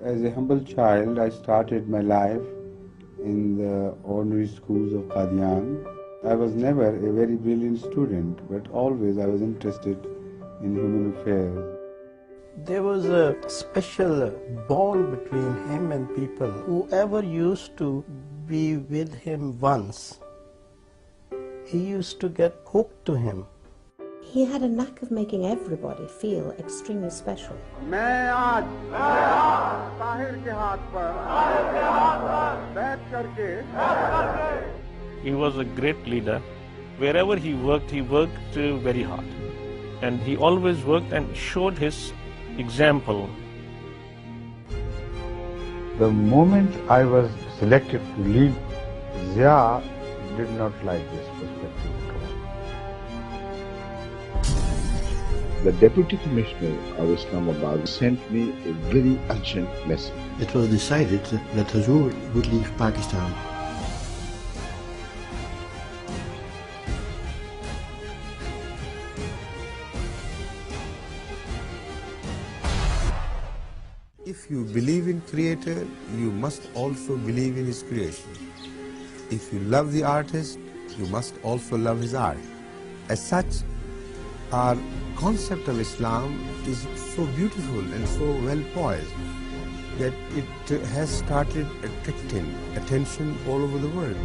As a humble child, I started my life in the ordinary schools of Qadian. I was never a very brilliant student, but always I was interested in human affairs. There was a special bond between him and people. Whoever used to be with him once, he used to get hooked to him. He had a knack of making everybody feel extremely special. मैं आज ताहिर के हाथ पर बैठ करके He was a great leader. Wherever he worked very hard. And he always worked and showed his example. The moment I was selected to lead, Zia did not like this perspective at all. The Deputy Commissioner of Islamabad sent me a very urgent message. It was decided that Hazrat would leave Pakistan. If you believe in Creator, you must also believe in His creation. If you love the artist, you must also love his art. As such, our concept of Islam is so beautiful and so well poised that it has started attracting attention all over the world.